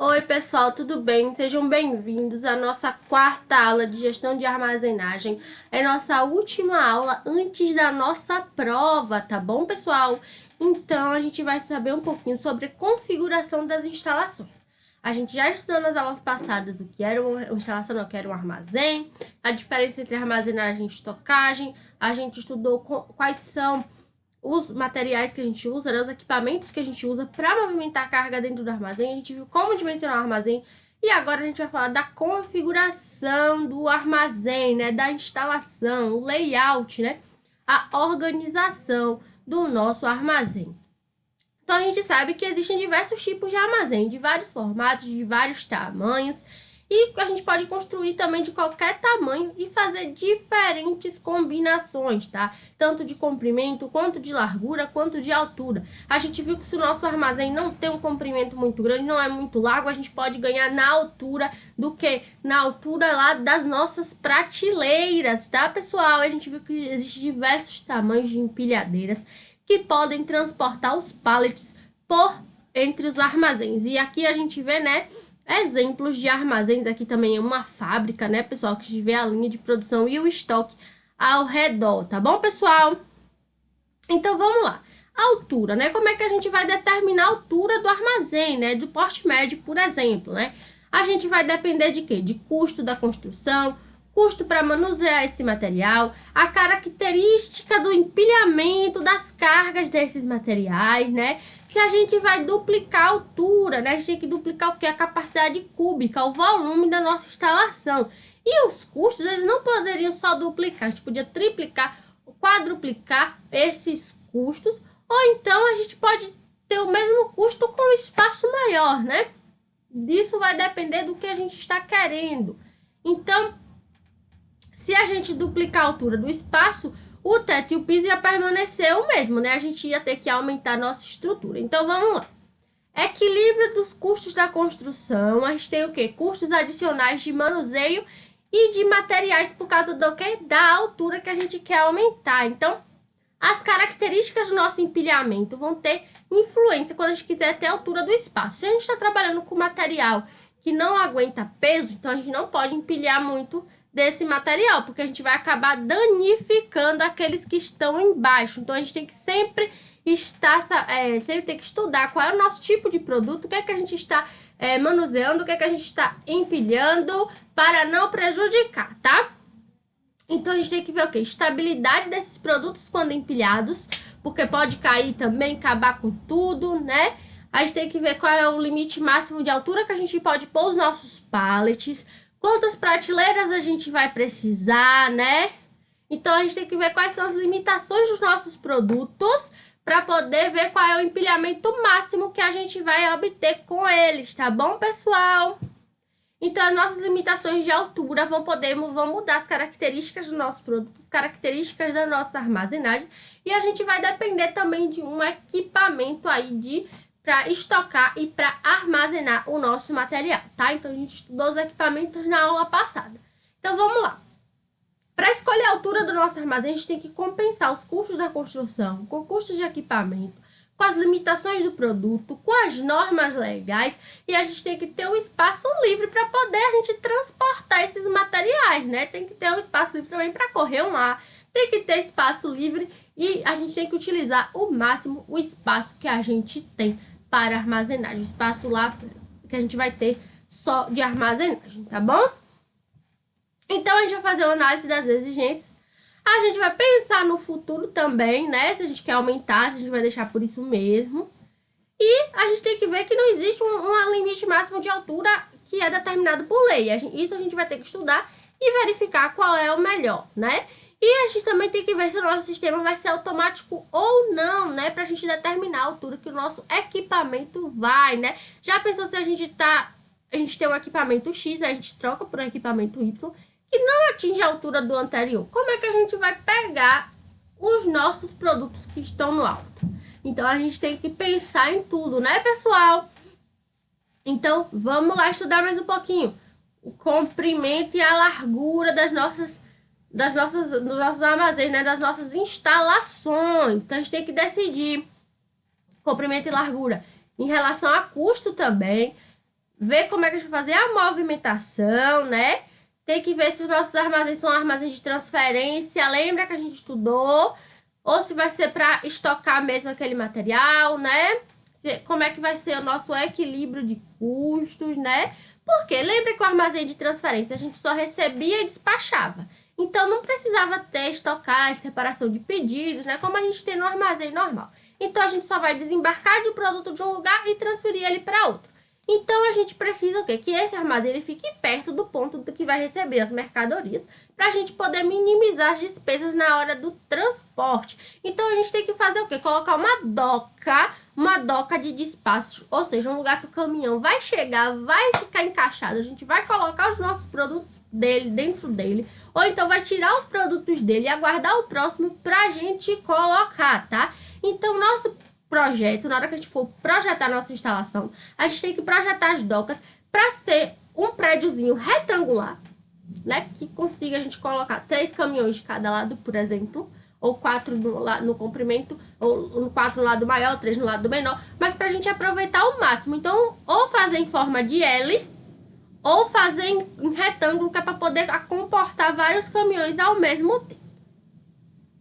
Oi, pessoal, tudo bem? Sejam bem-vindos à nossa quarta aula de gestão de armazenagem. É nossa última aula antes da nossa prova, tá bom, pessoal? Então, a gente vai saber um pouquinho sobre configuração das instalações. A gente já estudou nas aulas passadas o que era uma instalação, não, o que era um armazém, a diferença entre armazenagem e estocagem. A gente estudou quais são os materiais que a gente usa, né, os equipamentos que a gente usa para movimentar a carga dentro do armazém. A gente viu como dimensionar o armazém e agora a gente vai falar da configuração do armazém, né, da instalação, o layout, né, a organização do nosso armazém. Então a gente sabe que existem diversos tipos de armazém, de vários formatos, de vários tamanhos. E a gente pode construir também de qualquer tamanho e fazer diferentes combinações, tá? Tanto de comprimento, quanto de largura, quanto de altura. A gente viu que se o nosso armazém não tem um comprimento muito grande, não é muito largo, a gente pode ganhar na altura do que? Na altura lá das nossas prateleiras, tá, pessoal? A gente viu que existem diversos tamanhos de empilhadeiras que podem transportar os pallets por entre os armazéns. E aqui a gente vê, né, exemplos de armazéns. Aqui também é uma fábrica, né, pessoal, que a gente vê a linha de produção e o estoque ao redor, tá bom, pessoal? Então, vamos lá. A altura, né? Como é que a gente vai determinar a altura do armazém, né? Do porte médio, por exemplo, né? A gente vai depender de quê? De custo da construção, custo para manusear esse material, a característica do empilhamento das cargas desses materiais, né? Se a gente vai duplicar a altura, né? A gente tem que duplicar o quê? A capacidade cúbica, o volume da nossa instalação. E os custos, eles não poderiam só duplicar, a gente podia triplicar, quadruplicar esses custos, ou então a gente pode ter o mesmo custo com um espaço maior, né? Disso vai depender do que a gente está querendo. Então, se a gente duplicar a altura do espaço, o teto e o piso ia permanecer o mesmo, né? A gente ia ter que aumentar a nossa estrutura. Então, vamos lá. Equilíbrio dos custos da construção. A gente tem o quê? Custos adicionais de manuseio e de materiais por causa do quê? Da altura que a gente quer aumentar. Então, as características do nosso empilhamento vão ter influência quando a gente quiser ter a altura do espaço. Se a gente está trabalhando com material que não aguenta peso, então a gente não pode empilhar muito desse material, porque a gente vai acabar danificando aqueles que estão embaixo. Então a gente tem que sempre estudar qual é o nosso tipo de produto, o que é que a gente está manuseando, o que é que a gente está empilhando para não prejudicar, tá? Então a gente tem que ver o quê? Estabilidade desses produtos quando empilhados, porque pode cair também, acabar com tudo, né? A gente tem que ver qual é o limite máximo de altura que a gente pode pôr os nossos pallets, quantas prateleiras a gente vai precisar, né? Então a gente tem que ver quais são as limitações dos nossos produtos para poder ver qual é o empilhamento máximo que a gente vai obter com eles, tá bom, pessoal? Então, as nossas limitações de altura vão mudar as características do nosso produto, as características da nossa armazenagem, e a gente vai depender também de um equipamento aí para estocar e para armazenar o nosso material, tá? Então, a gente estudou os equipamentos na aula passada. Então, vamos lá. Para escolher a altura do nosso armazém, a gente tem que compensar os custos da construção com custos de equipamento, com as limitações do produto, com as normas legais, e a gente tem que ter um espaço livre para poder a gente transportar esses materiais, né? Tem que ter um espaço livre também para correr um ar, tem que ter espaço livre e a gente tem que utilizar o máximo o espaço que a gente tem para armazenagem, o espaço lá que a gente vai ter só de armazenagem, tá bom? Então, a gente vai fazer uma análise das exigências. A gente vai pensar no futuro também, né? Se a gente quer aumentar, se a gente vai deixar por isso mesmo. E a gente tem que ver que não existe um limite máximo de altura que é determinado por lei. Isso a gente vai ter que estudar e verificar qual é o melhor, né? E a gente também tem que ver se o nosso sistema vai ser automático ou não, né? Pra gente determinar a altura que o nosso equipamento vai, né? Já pensou se a gente tem um equipamento X, a gente troca por um equipamento Y, que não atinge a altura do anterior? Como é que a gente vai pegar os nossos produtos que estão no alto? Então, a gente tem que pensar em tudo, né, pessoal? Então, vamos lá estudar mais um pouquinho. O comprimento e a largura dos nossos armazéns, né, das nossas instalações. Então, a gente tem que decidir comprimento e largura em relação a custo também, ver como é que a gente vai fazer a movimentação, né? Tem que ver se os nossos armazéns são armazéns de transferência, lembra que a gente estudou? Ou se vai ser para estocar mesmo aquele material, né? Como é que vai ser o nosso equilíbrio de custos, né? Porque lembra que o armazém de transferência a gente só recebia e despachava. Então, não precisava ter estocagem, separação de pedidos, né? Como a gente tem no armazém normal. Então, a gente só vai desembarcar de um produto de um lugar e transferir ele para outro. Então, a gente precisa o quê? Que esse armazém ele fique perto do ponto do que vai receber as mercadorias, para a gente poder minimizar as despesas na hora do transporte. Então, a gente tem que fazer o quê? Colocar uma doca de despacho, ou seja, um lugar que o caminhão vai chegar, vai ficar encaixado, a gente vai colocar os nossos produtos dele dentro dele, ou então vai tirar os produtos dele e aguardar o próximo para a gente colocar, tá? Então, nosso projeto, na hora que a gente for projetar a nossa instalação, a gente tem que projetar as docas para ser um prédiozinho retangular, né? Que consiga a gente colocar 3 caminhões de cada lado, por exemplo, ou 4 no comprimento, ou 4 no lado maior, 3 no lado menor, mas para a gente aproveitar ao máximo. Então, ou fazer em forma de L, ou fazer em retângulo, que é para poder comportar vários caminhões ao mesmo tempo.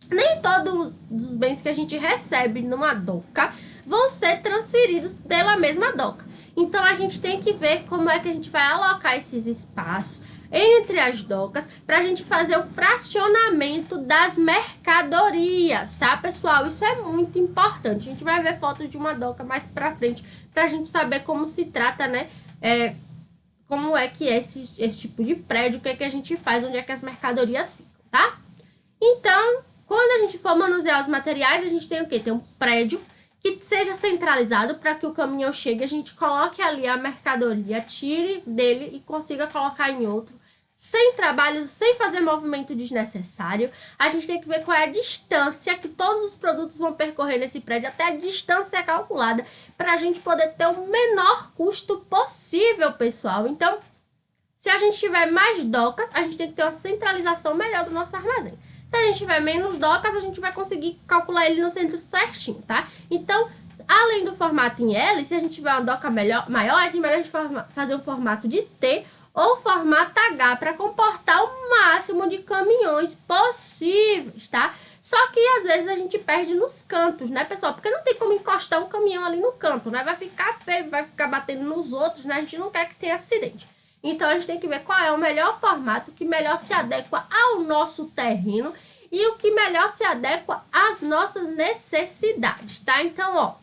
Nem todos os bens que a gente recebe numa doca vão ser transferidos pela mesma doca. Então, a gente tem que ver como é que a gente vai alocar esses espaços entre as docas para a gente fazer o fracionamento das mercadorias, tá, pessoal? Isso é muito importante. A gente vai ver fotos de uma doca mais para frente para a gente saber como se trata, né? Como é que é esse tipo de prédio, o que é que a gente faz, onde é que as mercadorias ficam, tá? Então, quando a gente for manusear os materiais, a gente tem o quê? Tem um prédio que seja centralizado para que o caminhão chegue, a gente coloque ali a mercadoria, tire dele e consiga colocar em outro, sem trabalho, sem fazer movimento desnecessário. A gente tem que ver qual é a distância que todos os produtos vão percorrer nesse prédio, até a distância calculada, para a gente poder ter o menor custo possível, pessoal. Então, se a gente tiver mais docas, a gente tem que ter uma centralização melhor do nosso armazém. Se a gente tiver menos docas, a gente vai conseguir calcular ele no centro certinho, tá? Então, além do formato em L, se a gente tiver uma doca maior, é melhor a gente fazer um formato de T ou formato H para comportar o máximo de caminhões possíveis, tá? Só que às vezes a gente perde nos cantos, né, pessoal? Porque não tem como encostar um caminhão ali no canto, né? Vai ficar feio, vai ficar batendo nos outros, né? A gente não quer que tenha acidente. Então, a gente tem que ver qual é o melhor formato que melhor se adequa ao nosso terreno e o que melhor se adequa às nossas necessidades, tá? Então, ó,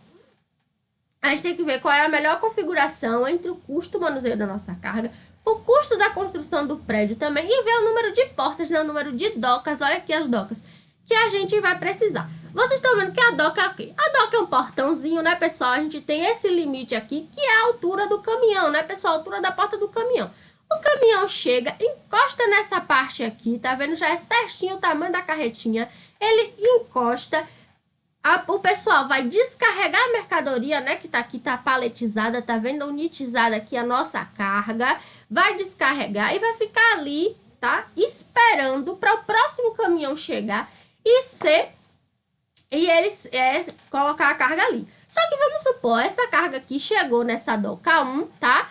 a gente tem que ver qual é a melhor configuração entre o custo manuseio da nossa carga, o custo da construção do prédio também e ver o número de portas, né? O número de docas, olha aqui as docas, que a gente vai precisar. Vocês estão vendo que a doca é o quê? A doca é um portãozinho, né, pessoal? A gente tem esse limite aqui, que é a altura do caminhão, né, pessoal? A altura da porta do caminhão. O caminhão chega, encosta nessa parte aqui, tá vendo? Já é certinho o tamanho da carretinha. Ele encosta, o pessoal vai descarregar a mercadoria, né, que tá aqui, tá paletizada, tá vendo? Unitizada aqui a nossa carga. Vai descarregar e vai ficar ali, tá? Esperando para o próximo caminhão chegar e eles colocar a carga ali. Só que vamos supor, essa carga aqui chegou nessa doca 1, tá?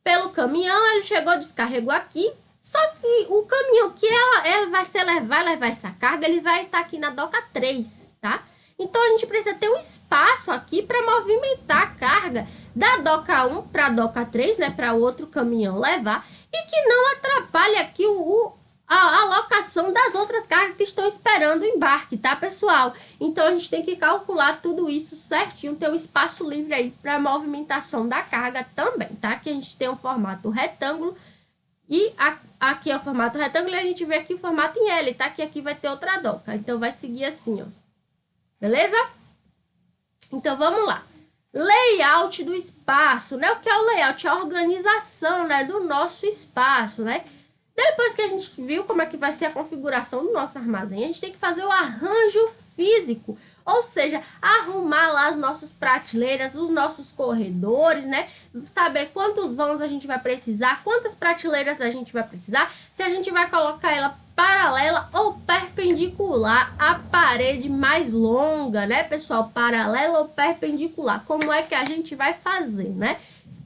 Pelo caminhão, ele chegou, descarregou aqui. Só que o caminhão que ela vai levar essa carga, ele vai estar aqui na doca 3, tá? Então, a gente precisa ter um espaço aqui para movimentar a carga da doca 1 para a doca 3, né? Para o outro caminhão levar. E que não atrapalhe aqui a alocação das outras cargas que estão esperando o embarque, tá, pessoal? Então, a gente tem que calcular tudo isso certinho, ter um espaço livre aí para a movimentação da carga também, tá? Que a gente tem um formato retângulo e aqui é o formato retângulo e a gente vê aqui o formato em L, tá? Que aqui vai ter outra doca, então vai seguir assim, ó. Beleza? Então, vamos lá. Layout do espaço, né? O que é o layout? É a organização, né, do nosso espaço, né? Depois que a gente viu como é que vai ser a configuração do nosso armazém, a gente tem que fazer o arranjo físico, ou seja, arrumar lá as nossas prateleiras, os nossos corredores, né? Saber quantos vãos a gente vai precisar, quantas prateleiras a gente vai precisar, se a gente vai colocar ela paralela ou perpendicular à parede mais longa, né, pessoal? Paralela ou perpendicular, como é que a gente vai fazer, né?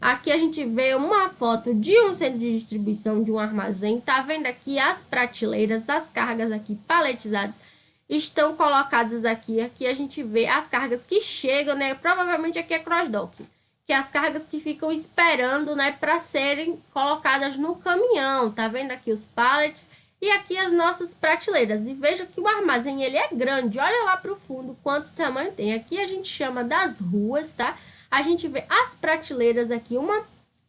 Aqui a gente vê uma foto de um centro de distribuição, de um armazém. Tá vendo aqui as prateleiras, as cargas aqui paletizadas estão colocadas aqui. Aqui a gente vê as cargas que chegam, né? Provavelmente aqui é cross-dock, que é as cargas que ficam esperando, né, para serem colocadas no caminhão. Tá vendo aqui os pallets e aqui as nossas prateleiras. E veja que o armazém ele é grande. Olha lá para o fundo quanto tamanho tem. Aqui a gente chama das ruas, tá? A gente vê as prateleiras aqui, uma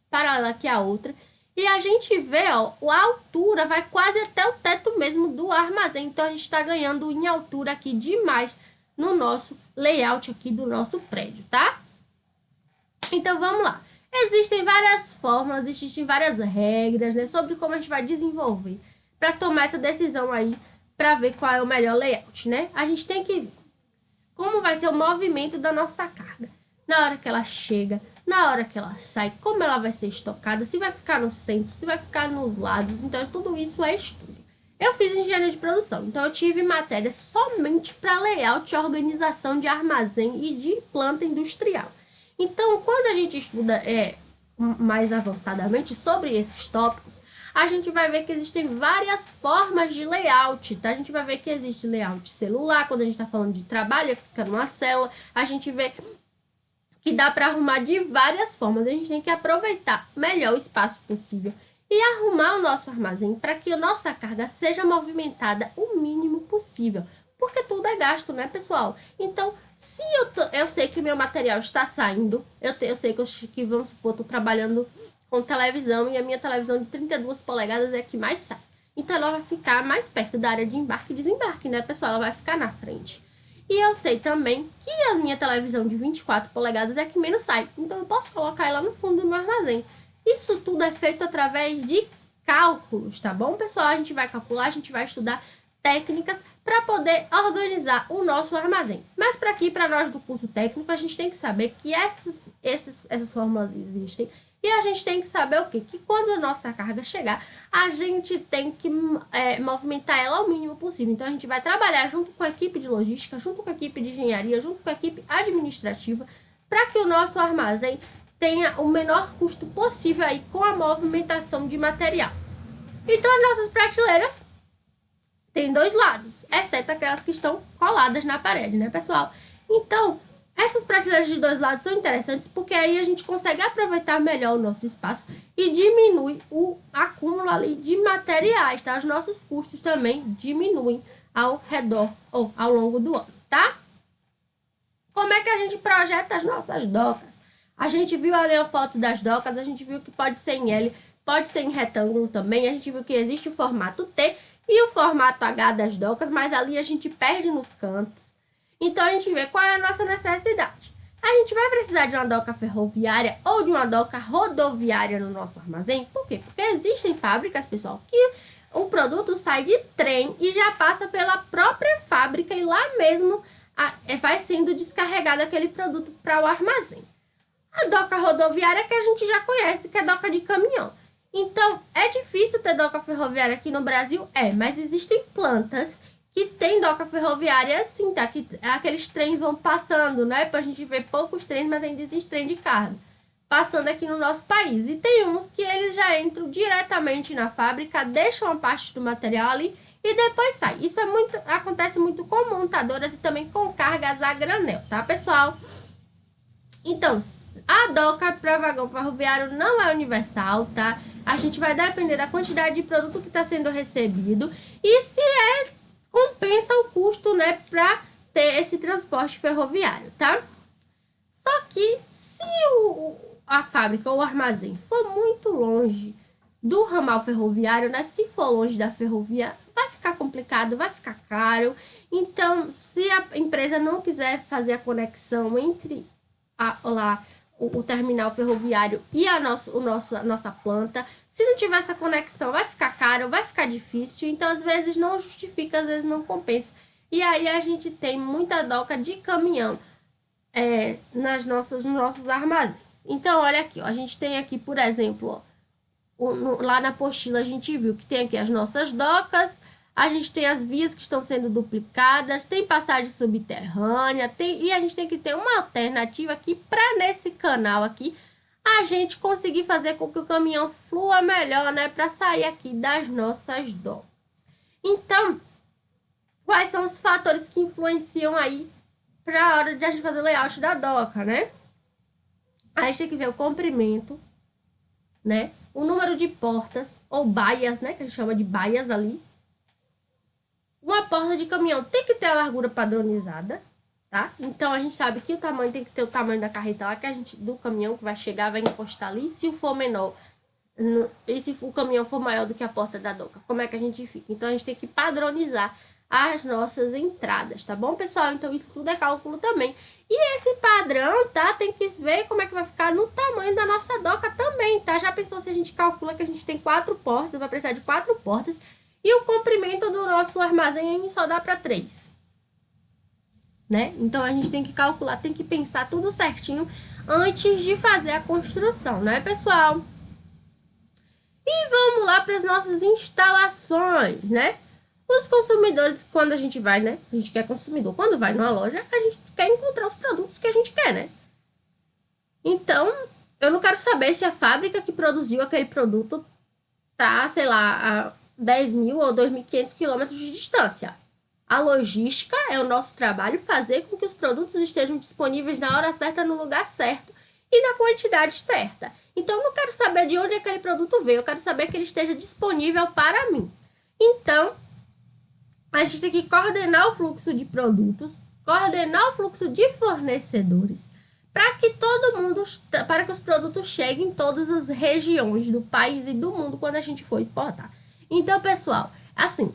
paralela aqui a outra. E a gente vê, ó, a altura vai quase até o teto mesmo do armazém. Então, a gente está ganhando em altura aqui demais no nosso layout aqui do nosso prédio, tá? Então, vamos lá. Existem várias fórmulas, existem várias regras, né, sobre como a gente vai desenvolver para tomar essa decisão aí, para ver qual é o melhor layout, né? A gente tem que ver como vai ser o movimento da nossa carga. Na hora que ela chega, na hora que ela sai, como ela vai ser estocada, se vai ficar no centro, se vai ficar nos lados. Então, tudo isso é estudo. Eu fiz engenharia de produção, então eu tive matéria somente para layout, organização de armazém e de planta industrial. Então, quando a gente estuda mais avançadamente sobre esses tópicos, a gente vai ver que existem várias formas de layout, tá? A gente vai ver que existe layout celular, quando a gente está falando de trabalho, fica numa célula. A gente vê que dá para arrumar de várias formas. A gente tem que aproveitar melhor o espaço possível e arrumar o nosso armazém para que a nossa carga seja movimentada o mínimo possível, porque tudo é gasto, né, pessoal? Então, se eu sei que meu material está saindo, eu sei que vamos supor, estou trabalhando com televisão e a minha televisão de 32 polegadas é a que mais sai. Então, ela vai ficar mais perto da área de embarque e desembarque, né, pessoal? Ela vai ficar na frente. E eu sei também que a minha televisão de 24 polegadas é a que menos sai. Então, eu posso colocar ela no fundo do meu armazém. Isso tudo é feito através de cálculos, tá bom, pessoal? A gente vai calcular, a gente vai estudar técnicas para poder organizar o nosso armazém. Mas para aqui, para nós do curso técnico, a gente tem que saber que essas fórmulas existem. E a gente tem que saber o quê? Que quando a nossa carga chegar, a gente tem que movimentar ela ao mínimo possível. Então, a gente vai trabalhar junto com a equipe de logística, junto com a equipe de engenharia, junto com a equipe administrativa, para que o nosso armazém tenha o menor custo possível aí com a movimentação de material. Então, as nossas prateleiras têm dois lados, exceto aquelas que estão coladas na parede, né, pessoal? Então, essas prateleiras de dois lados são interessantes porque aí a gente consegue aproveitar melhor o nosso espaço e diminui o acúmulo ali de materiais, tá? Os nossos custos também diminuem ao redor ou ao longo do ano, tá? Como é que a gente projeta as nossas docas? A gente viu ali a foto das docas, a gente viu que pode ser em L, pode ser em retângulo também, a gente viu que existe o formato T e o formato H das docas, mas ali a gente perde nos cantos. Então, a gente vê qual é a nossa necessidade. A gente vai precisar de uma doca ferroviária ou de uma doca rodoviária no nosso armazém. Por quê? Porque existem fábricas, pessoal, que o produto sai de trem e já passa pela própria fábrica e lá mesmo vai sendo descarregado aquele produto para o armazém. A doca rodoviária que a gente já conhece, que é doca de caminhão. Então, é difícil ter doca ferroviária aqui no Brasil? Mas existem plantas que tem doca ferroviária assim, tá? Que aqueles trens vão passando, né? Pra gente ver poucos trens, mas ainda existe trem de carga passando aqui no nosso país. E tem uns que eles já entram diretamente na fábrica, deixam a parte do material ali e depois sai. Isso acontece muito com montadoras e também com cargas a granel, tá, pessoal? Então, a doca para vagão ferroviário não é universal, tá? A gente vai depender da quantidade de produto que está sendo recebido e se compensa o custo, né, para ter esse transporte ferroviário, tá? Só que se a fábrica ou o armazém for muito longe do ramal ferroviário, né, se for longe da ferrovia, vai ficar complicado, vai ficar caro. Então, se a empresa não quiser fazer a conexão entre o terminal ferroviário e a nossa planta, se não tiver essa conexão, vai ficar caro, vai ficar difícil. Então, às vezes, não justifica, às vezes não compensa. E aí, a gente tem muita doca de caminhão nos nossos armazéns. Então, olha aqui, ó, a gente tem aqui, por exemplo, ó, lá na apostila a gente viu que tem aqui as nossas docas, a gente tem as vias que estão sendo duplicadas, tem passagem subterrânea, e a gente tem que ter uma alternativa aqui para nesse canal aqui a gente conseguir fazer com que o caminhão flua melhor, né? Para sair aqui das nossas docas. Então, quais são os fatores que influenciam aí para a hora de a gente fazer o layout da doca, né? A gente tem que ver o comprimento, né? O número de portas, ou baias, né? Que a gente chama de baias ali. Uma porta de caminhão tem que ter a largura padronizada, tá? Então, a gente sabe que o tamanho tem que ter o tamanho da carreta lá, que a gente, do caminhão que vai chegar, vai encostar ali. Se for menor, e se o caminhão for maior do que a porta da doca, como é que a gente fica? Então, a gente tem que padronizar as nossas entradas, tá bom, pessoal? Então, isso tudo é cálculo também. E esse padrão, tá? Tem que ver como é que vai ficar no tamanho da nossa doca também, tá? Já pensou se a gente calcula que a gente tem 4 portas, vai precisar de 4 portas, e o comprimento do nosso armazém só dá para 3, né? Então, a gente tem que calcular, tem que pensar tudo certinho antes de fazer a construção, né, pessoal? E vamos lá para as nossas instalações, né? Os consumidores, quando a gente vai, né? A gente quer consumidor. Quando vai numa loja, a gente quer encontrar os produtos que a gente quer, né? Então, eu não quero saber se a fábrica que produziu aquele produto tá, sei lá, a 10.000 ou 2.500 quilômetros de distância. A logística é o nosso trabalho fazer com que os produtos estejam disponíveis na hora certa, no lugar certo e na quantidade certa. Então, eu não quero saber de onde aquele produto veio, eu quero saber que ele esteja disponível para mim. Então, a gente tem que coordenar o fluxo de produtos, coordenar o fluxo de fornecedores, para que todo mundo, para que os produtos cheguem em todas as regiões do país e do mundo quando a gente for exportar. Então, pessoal, assim,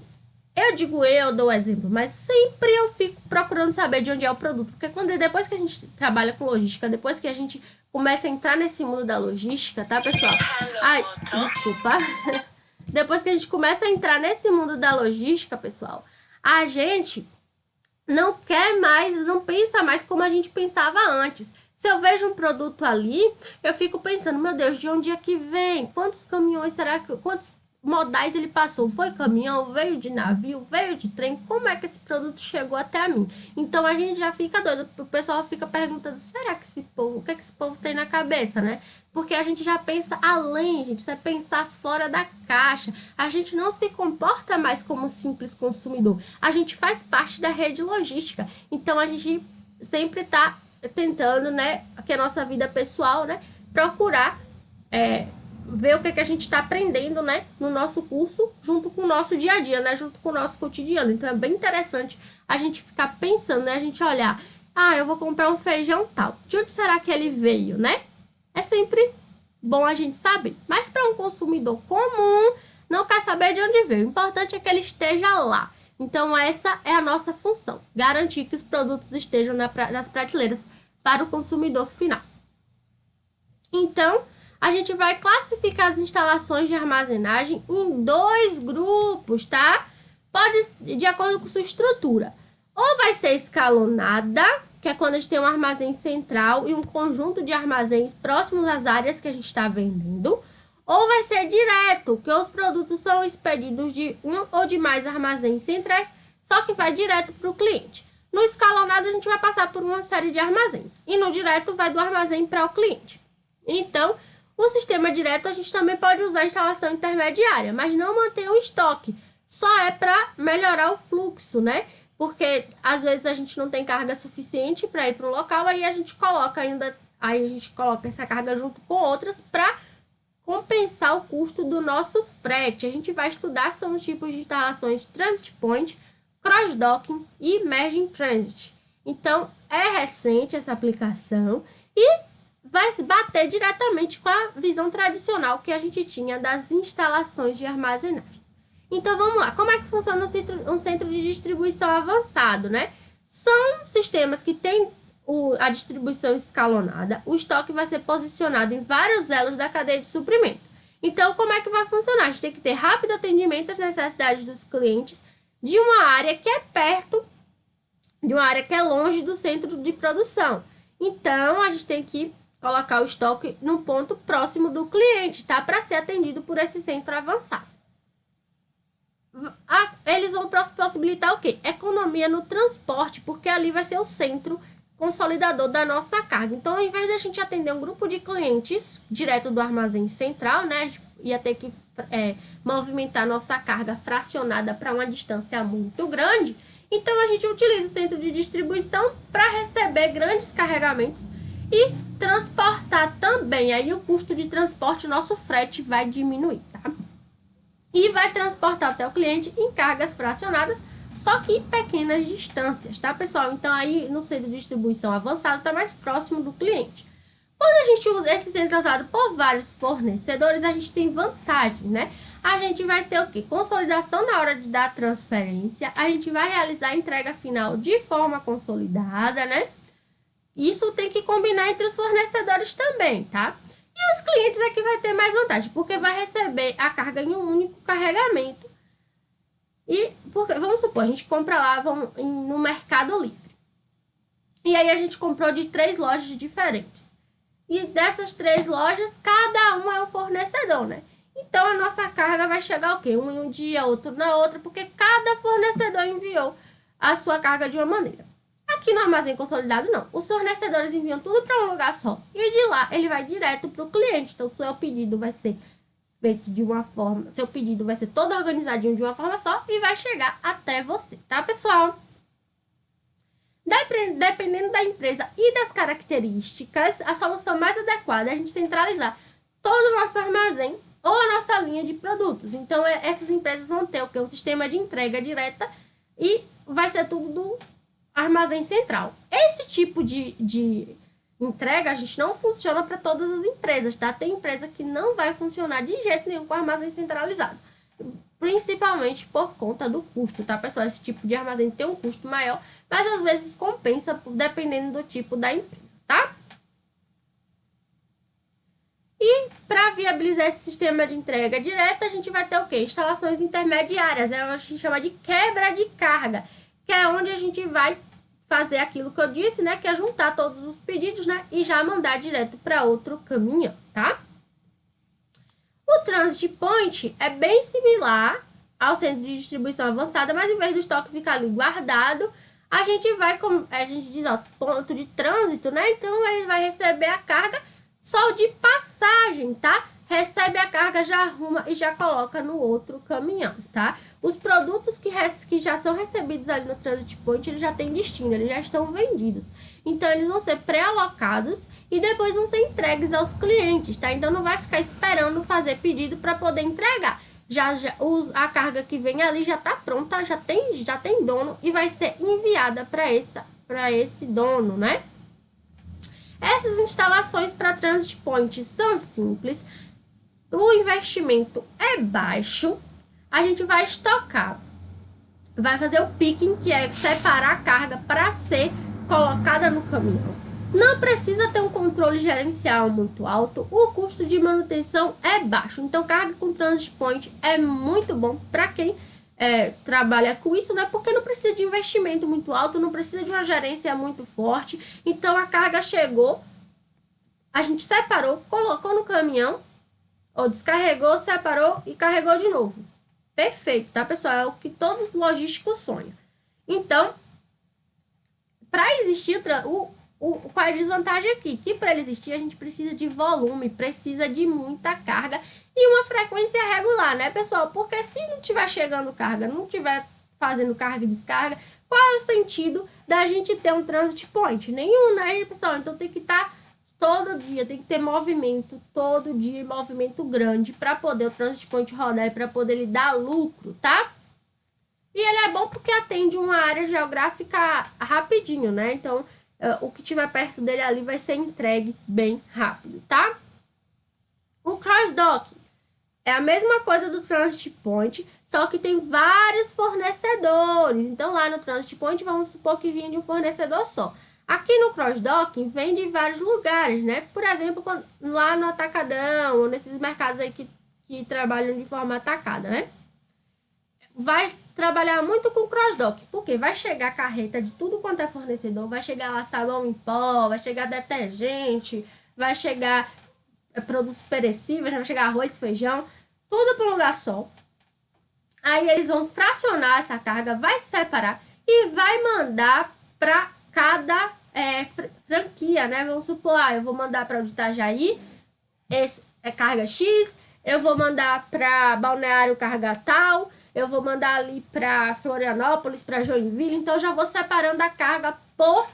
eu dou exemplo, mas sempre eu fico procurando saber de onde é o produto, porque depois que a gente trabalha com logística, depois que a gente começa a entrar nesse mundo da logística, tá, pessoal? Ai, desculpa. Depois que a gente começa a entrar nesse mundo da logística, pessoal, a gente não quer mais, não pensa mais como a gente pensava antes. Se eu vejo um produto ali, eu fico pensando, meu Deus, de onde é que vem? Quantos caminhões será que... Quantos modais ele passou? Foi caminhão? Veio de navio? Veio de trem? Como é que esse produto chegou até a mim? Então, a gente já fica doido. O pessoal fica perguntando, será que esse povo... O que é que esse povo tem na cabeça, né? Porque a gente já pensa além, gente. Isso é pensar fora da caixa. A gente não se comporta mais como um simples consumidor. A gente faz parte da rede logística. Então, a gente sempre tá tentando, né, que a nossa vida pessoal, né, procurar ver o que a gente está aprendendo, né, no nosso curso, junto com o nosso dia a dia, né, junto com o nosso cotidiano. Então, é bem interessante a gente ficar pensando, né, a gente olhar, eu vou comprar um feijão tal, de onde será que ele veio, né? É sempre bom a gente saber, mas para um consumidor comum, não quer saber de onde veio, o importante é que ele esteja lá. Então, essa é a nossa função, garantir que os produtos estejam nas prateleiras para o consumidor final. Então, a gente vai classificar as instalações de armazenagem em 2 grupos, tá? Pode, de acordo com sua estrutura. Ou vai ser escalonada, que é quando a gente tem um armazém central e um conjunto de armazéns próximos às áreas que a gente está vendendo. Ou vai ser direto, que os produtos são expedidos de um ou de mais armazéns centrais, só que vai direto para o cliente. No escalonado, a gente vai passar por uma série de armazéns. E no direto, vai do armazém para o cliente. Então, o sistema direto, a gente também pode usar a instalação intermediária, mas não manter o estoque. Só é para melhorar o fluxo, né? Porque, às vezes, a gente não tem carga suficiente para ir para um local, aí a gente coloca essa carga junto com outras para compensar o custo do nosso frete. A gente vai estudar são os tipos de instalações Transit Point, Cross-Docking e Merging Transit. Então, é recente essa aplicação e vai se bater diretamente com a visão tradicional que a gente tinha das instalações de armazenagem. Então, vamos lá. Como é que funciona um centro de distribuição avançado, né? São sistemas que têm a distribuição escalonada, o estoque vai ser posicionado em vários elos da cadeia de suprimento. Então, como é que vai funcionar? A gente tem que ter rápido atendimento às necessidades dos clientes de uma área que é perto, de uma área que é longe do centro de produção. Então, a gente tem que colocar o estoque num ponto próximo do cliente, tá? Para ser atendido por esse centro avançado. Eles vão possibilitar o quê? Economia no transporte, porque ali vai ser o centro consolidador da nossa carga. Então, ao invés de a gente atender um grupo de clientes direto do armazém central, né, a gente ia ter que movimentar nossa carga fracionada para uma distância muito grande. Então, a gente utiliza o centro de distribuição para receber grandes carregamentos e transportar também. Aí, o custo de transporte, nosso frete vai diminuir, tá? E vai transportar até o cliente em cargas fracionadas, só que pequenas distâncias, tá, pessoal? Então, aí no centro de distribuição avançado, está mais próximo do cliente. Quando a gente usa esse centro usado por vários fornecedores, a gente tem vantagem, né? A gente vai ter o quê? Consolidação na hora de dar transferência, a gente vai realizar a entrega final de forma consolidada, né? Isso tem que combinar entre os fornecedores também, tá? E os clientes é que vai ter mais vantagem, porque vai receber a carga em um único carregamento. E porque, vamos supor, a gente compra lá no Mercado Livre. E aí a gente comprou de 3 lojas diferentes. E dessas 3 lojas, cada um é um fornecedor, né? Então a nossa carga vai chegar o quê? Um em um dia, outro na outra, porque cada fornecedor enviou a sua carga de uma maneira. Aqui no armazém consolidado, não. Os fornecedores enviam tudo para um lugar só. E de lá, ele vai direto para o cliente. Então, o seu pedido vai ser feito de uma forma... Seu pedido vai ser todo organizadinho de uma forma só e vai chegar até você, tá, pessoal? Dependendo da empresa e das características, a solução mais adequada é a gente centralizar todo o nosso armazém ou a nossa linha de produtos. Então, essas empresas vão ter o quê? Um sistema de entrega direta e vai ser tudo do armazém central. Esse tipo de entrega, a gente não funciona para todas as empresas, tá? Tem empresa que não vai funcionar de jeito nenhum com armazém centralizado. Principalmente por conta do custo, tá, pessoal? Esse tipo de armazém tem um custo maior, mas às vezes compensa dependendo do tipo da empresa, tá? E para viabilizar esse sistema de entrega direta, a gente vai ter o quê? Instalações intermediárias, a gente chama de quebra de carga, que é onde a gente vai fazer aquilo que eu disse, né? Que é juntar todos os pedidos, né? E já mandar direto para outro caminhão, tá? O Transit Point é bem similar ao centro de distribuição avançada, mas em vez do estoque ficar ali guardado, a gente diz, ó, ponto de trânsito, né? Então, ele vai receber a carga só de passagem, tá? Recebe a carga, já arruma e já coloca no outro caminhão, tá? Os produtos que já são recebidos ali no Transit Point, eles já têm destino, eles já estão vendidos. Então, eles vão ser pré-alocados e depois vão ser entregues aos clientes, tá? Então, não vai ficar esperando fazer pedido para poder entregar. A carga que vem ali já está pronta, já tem dono e vai ser enviada para esse dono, né? Essas instalações para Transit Point são simples, o investimento é baixo, a gente vai estocar, vai fazer o picking, que é separar a carga para ser colocada no caminhão. Não precisa ter um controle gerencial muito alto, o custo de manutenção é baixo. Então, carga com Transit Point é muito bom para quem trabalha com isso, né? Porque não precisa de investimento muito alto, não precisa de uma gerência muito forte. Então, a carga chegou, a gente separou, colocou no caminhão, ou descarregou, separou e carregou de novo. Perfeito, tá, pessoal? É o que todos os logísticos sonham. Então, para existir qual é a desvantagem aqui? Que para ele existir, a gente precisa de volume, precisa de muita carga e uma frequência regular, né, pessoal? Porque se não tiver chegando carga, não tiver fazendo carga e descarga, qual é o sentido da gente ter um Transit Point? Nenhum, né, pessoal? Então, tem que estar todo dia, tem que ter movimento, todo dia, movimento grande para poder o Transit Point rodar e para poder ele dar lucro, tá? E ele é bom porque atende uma área geográfica rapidinho, né? Então, o que tiver perto dele ali vai ser entregue bem rápido, tá? O cross-dock é a mesma coisa do Transit Point, só que tem vários fornecedores. Então, lá no Transit Point, vamos supor que vinha de um fornecedor só. Aqui no cross-docking vem de vários lugares, né? Por exemplo, lá no Atacadão, ou nesses mercados aí que trabalham de forma atacada, né? Vai trabalhar muito com cross-docking, porque vai chegar carreta de tudo quanto é fornecedor, vai chegar lá sabão em pó, vai chegar detergente, vai chegar produtos perecíveis, vai chegar arroz, feijão, tudo para um lugar só. Aí eles vão fracionar essa carga, vai separar e vai mandar para cada franquia, né? Vamos supor, eu vou mandar para o de Itajaí, esse é carga X, eu vou mandar para Balneário carga tal, eu vou mandar ali para Florianópolis, para Joinville, então eu já vou separando a carga por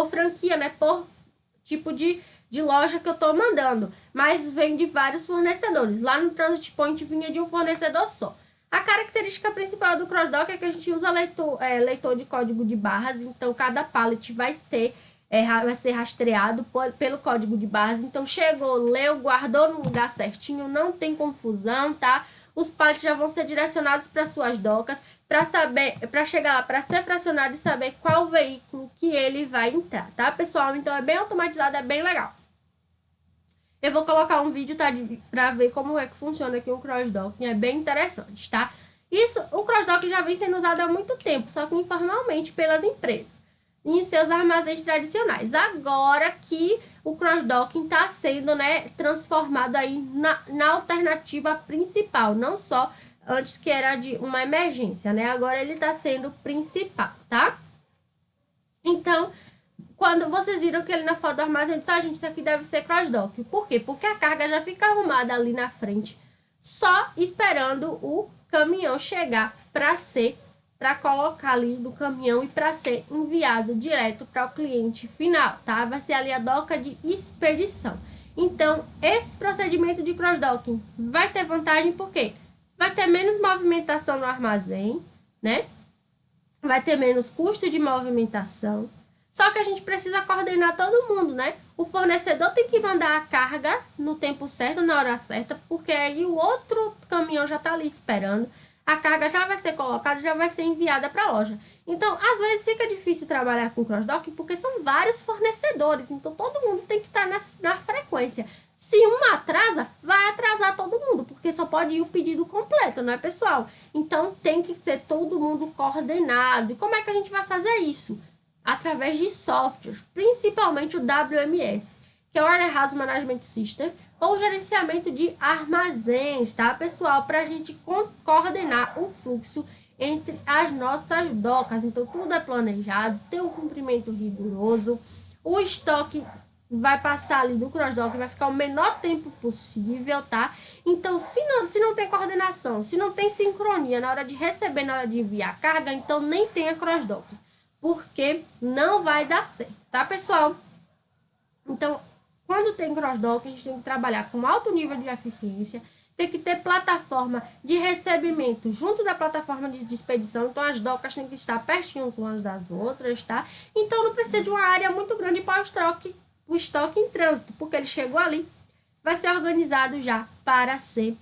franquia, né? Por tipo de loja que eu tô mandando, mas vem de vários fornecedores. Lá no Transit Point vinha de um fornecedor só. A característica principal do CrossDock é que a gente usa leitor de código de barras, então cada pallet vai ser rastreado pelo código de barras. Então chegou, leu, guardou no lugar certinho, não tem confusão, tá? Os pallets já vão ser direcionados para suas docas, para chegar lá, para ser fracionado e saber qual veículo que ele vai entrar, tá, pessoal? Então é bem automatizado, é bem legal. Eu vou colocar um vídeo, tá, para ver como é que funciona aqui o CrossDock, é bem interessante, tá? O CrossDock já vem sendo usado há muito tempo, só que informalmente pelas empresas em seus armazéns tradicionais. Agora que o cross-docking está sendo, né, transformado aí na alternativa principal, não só antes que era de uma emergência, né? Agora ele está sendo principal, tá? Então, quando vocês viram que ele na foto do armazém, gente, isso aqui deve ser cross-dock. Por quê? Porque a carga já fica arrumada ali na frente, só esperando o caminhão chegar para colocar ali no caminhão e para ser enviado direto para o cliente final, tá? Vai ser ali a doca de expedição. Então, esse procedimento de cross-docking vai ter vantagem porque vai ter menos movimentação no armazém, né? Vai ter menos custo de movimentação. Só que a gente precisa coordenar todo mundo, né? O fornecedor tem que mandar a carga no tempo certo, na hora certa, porque aí o outro caminhão já está ali esperando. A carga já vai ser colocada, já vai ser enviada para a loja. Então, às vezes fica difícil trabalhar com cross-docking porque são vários fornecedores. Então, todo mundo tem que estar na frequência. Se um atrasa, vai atrasar todo mundo, porque só pode ir o pedido completo, não é, pessoal? Então, tem que ser todo mundo coordenado. E como é que a gente vai fazer isso? Através de softwares, principalmente o WMS, que é o Warehouse Management System, ou gerenciamento de armazéns, tá, pessoal? Para a gente coordenar o fluxo entre as nossas docas. Então, tudo é planejado, tem um cumprimento rigoroso, o estoque vai passar ali do cross-dock, vai ficar o menor tempo possível, tá? Então, se não tem coordenação, se não tem sincronia na hora de receber, na hora de enviar a carga, então nem tenha cross-dock, porque não vai dar certo, tá, pessoal? Então, quando tem cross-dock, a gente tem que trabalhar com alto nível de eficiência, tem que ter plataforma de recebimento junto da plataforma de expedição, então as docas têm que estar pertinho umas das outras, tá? Então, não precisa de uma área muito grande para o estoque em trânsito, porque ele chegou ali, vai ser organizado já para ser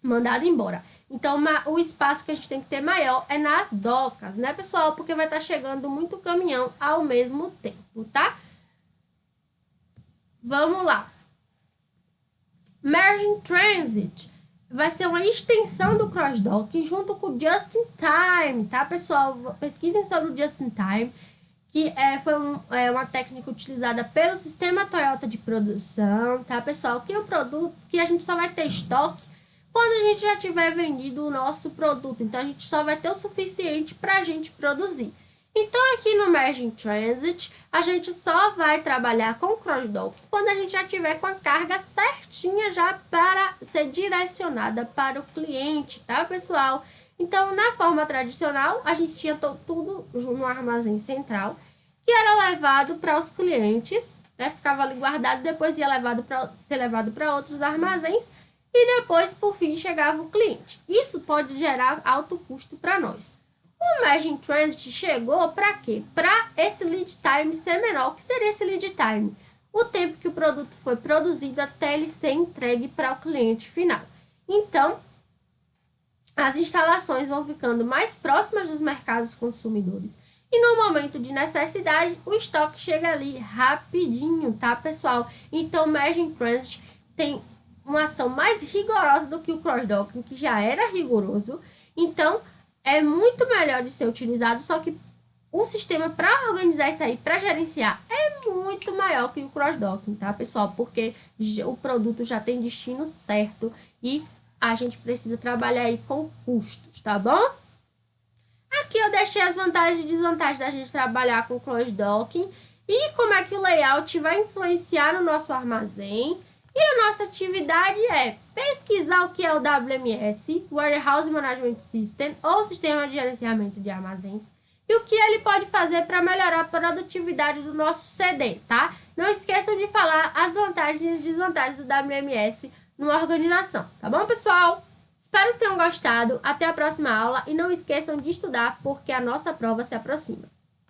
mandado embora. Então, o espaço que a gente tem que ter maior é nas docas, né, pessoal? Porque vai estar chegando muito caminhão ao mesmo tempo, tá? Vamos lá. Merging Transit vai ser uma extensão do cross-docking junto com o Just-in-Time, tá, pessoal? Pesquisem sobre o Just-in-Time, que foi uma técnica utilizada pelo sistema Toyota de produção, tá, pessoal? Que é um produto que a gente só vai ter estoque quando a gente já tiver vendido o nosso produto. Então, a gente só vai ter o suficiente para a gente produzir. Então, aqui no Merging Transit, a gente só vai trabalhar com cross-dock quando a gente já tiver com a carga certinha já para ser direcionada para o cliente, tá, pessoal? Então, na forma tradicional, a gente tinha tudo no armazém central, que era levado para os clientes, né? Ficava ali guardado, depois ia ser levado para outros armazéns e depois, por fim, chegava o cliente. Isso pode gerar alto custo para nós. O Merging Transit chegou para quê? Para esse lead time ser menor. O que seria esse lead time? O tempo que o produto foi produzido até ele ser entregue para o cliente final. Então, as instalações vão ficando mais próximas dos mercados consumidores. E no momento de necessidade, o estoque chega ali rapidinho, tá, pessoal? Então, o Merging Transit tem uma ação mais rigorosa do que o cross-docking, que já era rigoroso. Então, é muito melhor de ser utilizado, só que o sistema para organizar isso aí, para gerenciar, é muito maior que o cross-docking, tá, pessoal? Porque o produto já tem destino certo e a gente precisa trabalhar aí com custos, tá bom? Aqui eu deixei as vantagens e desvantagens da gente trabalhar com Close Docking e como é que o layout vai influenciar no nosso armazém. E a nossa atividade é pesquisar o que é o WMS, Warehouse Management System, ou Sistema de Gerenciamento de Armazéns, e o que ele pode fazer para melhorar a produtividade do nosso CD, tá? Não esqueçam de falar as vantagens e as desvantagens do WMS numa organização, tá bom, pessoal? Espero que tenham gostado. Até a próxima aula e não esqueçam de estudar porque a nossa prova se aproxima.